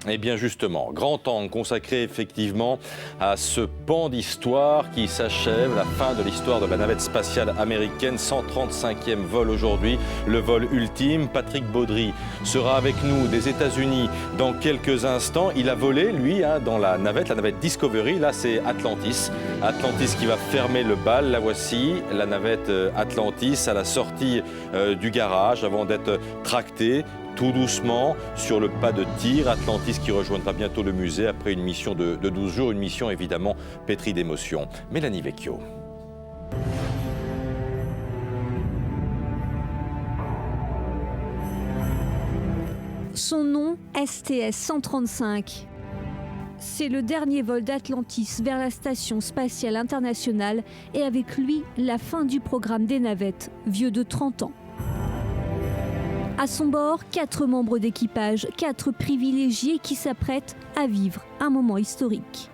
Et bien justement, grand angle consacré effectivement à ce pan d'histoire qui s'achève, la fin de l'histoire de la navette spatiale américaine, 135e vol aujourd'hui, le vol ultime. Patrick Baudry sera avec nous des États-Unis dans quelques instants. Il a volé, lui, dans la navette Discovery. Là, c'est Atlantis. Atlantis qui va fermer le bal. La voici, la navette Atlantis à la sortie du garage avant d'être tractée tout doucement sur le pas de tir. Atlantis qui rejoindra bientôt le musée après une mission de 12 jours, une mission évidemment pétrie d'émotions. Mélanie Vecchio. Son nom, STS-135. C'est le dernier vol d'Atlantis vers la Station spatiale internationale et avec lui, la fin du programme des navettes, vieux de 30 ans. À son bord, 4 membres d'équipage, 4 privilégiés qui s'apprêtent à vivre un moment historique.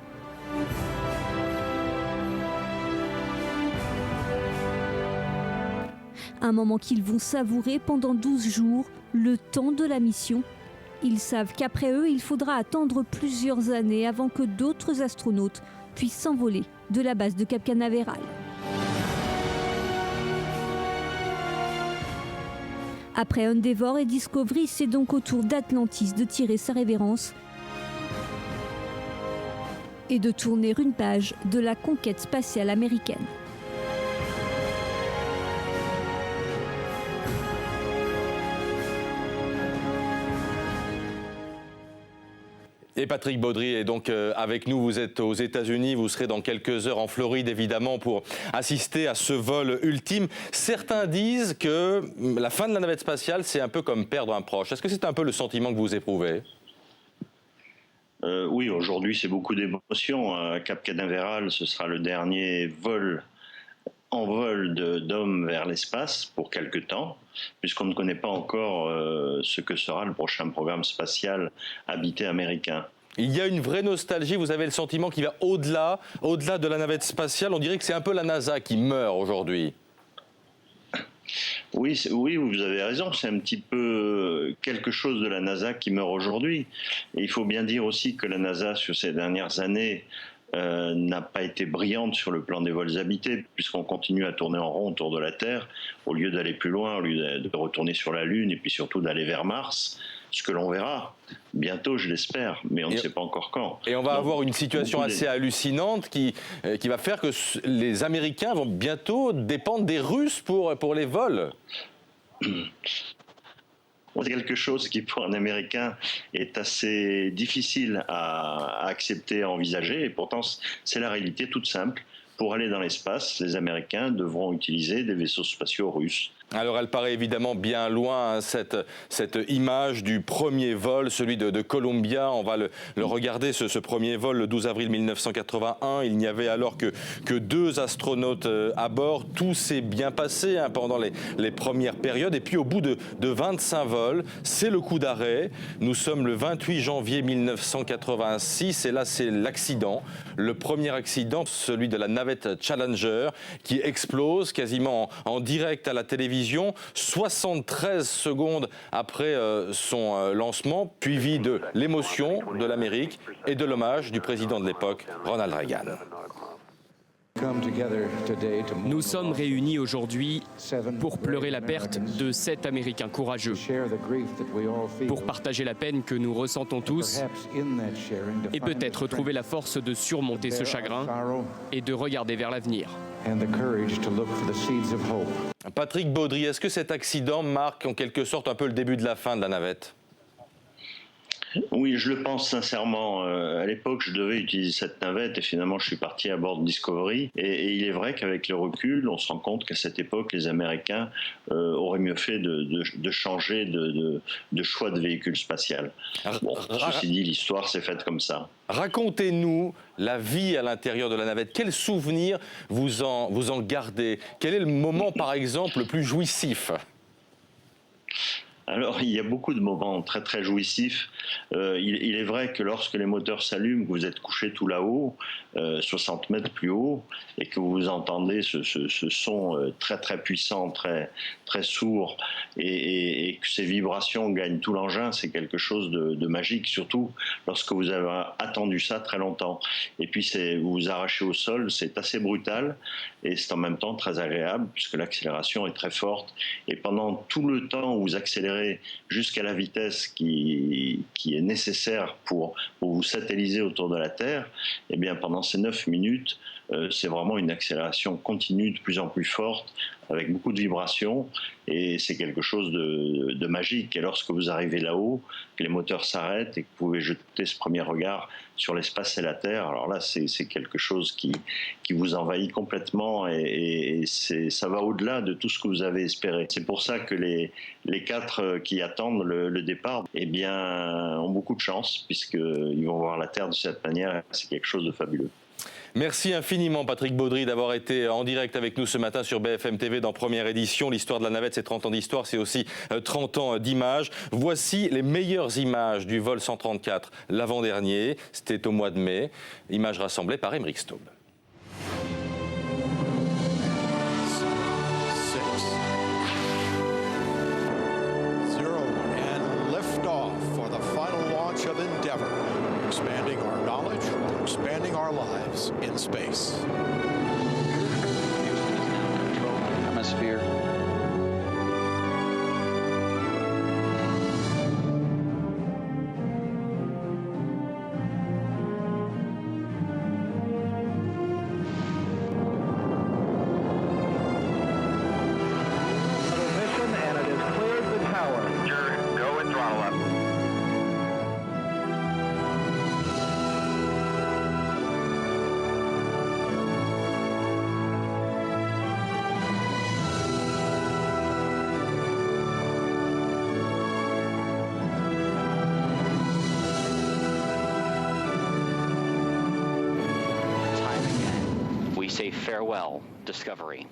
Un moment qu'ils vont savourer pendant 12 jours, le temps de la mission. Ils savent qu'après eux, il faudra attendre plusieurs années avant que d'autres astronautes puissent s'envoler de la base de Cap Canaveral. Après Endeavour et Discovery, c'est donc au tour d'Atlantis de tirer sa révérence et de tourner une page de la conquête spatiale américaine. Et Patrick Baudry est donc avec nous, vous êtes aux États-Unis, vous serez dans quelques heures en Floride évidemment pour assister à ce vol ultime. Certains disent que la fin de la navette spatiale, c'est un peu comme perdre un proche. Est-ce que c'est un peu le sentiment que vous éprouvez ? Oui, aujourd'hui c'est beaucoup d'émotions. À Cap Canaveral, ce sera le dernier vol d'hommes vers l'espace pour quelque temps, puisqu'on ne connaît pas encore ce que sera le prochain programme spatial habité américain. Il y a une vraie nostalgie, vous avez le sentiment qu'il va au-delà de la navette spatiale. On dirait que c'est un peu la NASA qui meurt aujourd'hui. Oui, vous avez raison, c'est un petit peu quelque chose de la NASA qui meurt aujourd'hui. Et il faut bien dire aussi que la NASA, sur ces dernières années, n'a pas été brillante sur le plan des vols habités, puisqu'on continue à tourner en rond autour de la Terre, au lieu d'aller plus loin, au lieu de retourner sur la Lune, et puis surtout d'aller vers Mars, ce que l'on verra bientôt, je l'espère, mais on ne sait pas encore quand. Et on va avoir une situation assez hallucinante qui va faire que les Américains vont bientôt dépendre des Russes pour les vols. C'est quelque chose qui, pour un Américain, est assez difficile à accepter, à envisager, et pourtant, c'est la réalité toute simple. Pour aller dans l'espace, les Américains devront utiliser des vaisseaux spatiaux russes. Alors elle paraît évidemment bien loin, cette image du premier vol, celui de Columbia. On va le regarder, ce premier vol, le 12 avril 1981. Il n'y avait alors que 2 astronautes à bord. Tout s'est bien passé pendant les premières périodes. Et puis au bout de 25 vols, c'est le coup d'arrêt. Nous sommes le 28 janvier 1986 et là c'est l'accident. Le premier accident, celui de la navette Challenger qui explose quasiment en direct à la télévision. 73 secondes après son lancement, suivi de l'émotion de l'Amérique et de l'hommage du président de l'époque, Ronald Reagan. Nous sommes réunis aujourd'hui pour pleurer la perte de 7 Américains courageux, pour partager la peine que nous ressentons tous et peut-être trouver la force de surmonter ce chagrin et de regarder vers l'avenir. Patrick Baudry, est-ce que cet accident marque en quelque sorte un peu le début de la fin de la navette ? Oui, je le pense sincèrement. À l'époque, je devais utiliser cette navette et finalement, je suis parti à bord de Discovery. Et il est vrai qu'avec le recul, on se rend compte qu'à cette époque, les Américains auraient mieux fait de changer de choix de véhicule spatial. Bon, ceci dit, l'histoire s'est faite comme ça. Racontez-nous la vie à l'intérieur de la navette. Quels souvenirs vous en gardez ? Quel est le moment, par exemple, le plus jouissif ? Alors, il y a beaucoup de moments très très jouissifs. Il est vrai que lorsque les moteurs s'allument, que vous êtes couché tout là-haut, 60 mètres plus haut, et que vous entendez ce son très très puissant, très très sourd, et que ces vibrations gagnent tout l'engin, c'est quelque chose de magique, surtout lorsque vous avez attendu ça très longtemps. Et puis vous vous arrachez au sol, c'est assez brutal, et c'est en même temps très agréable, puisque l'accélération est très forte. Et pendant tout le temps où vous accélérez jusqu'à la vitesse qui est nécessaire pour vous satelliser autour de la Terre, eh bien pendant ces 9 minutes, c'est vraiment une accélération continue de plus en plus forte, avec beaucoup de vibrations, et c'est quelque chose de magique. Et lorsque vous arrivez là-haut, que les moteurs s'arrêtent et que vous pouvez jeter ce premier regard sur l'espace et la Terre, alors là, c'est quelque chose qui vous envahit complètement, et ça va au-delà de tout ce que vous avez espéré. C'est pour ça que les 4 qui attendent le départ, eh bien, ont beaucoup de chance, puisqu'ils vont voir la Terre de cette manière. C'est quelque chose de fabuleux. Merci infiniment Patrick Baudry d'avoir été en direct avec nous ce matin sur BFM TV dans Première Édition. L'histoire de la navette, c'est 30 ans d'histoire, c'est aussi 30 ans d'images. Voici les meilleures images du vol 134, l'avant-dernier. C'était au mois de mai. Images rassemblées par Émeric Staub. Expanding our knowledge, expanding our lives in space. Atmosphere. Mission, and it has cleared the tower. Sure, go and throttle up. Time again, we say farewell, Discovery.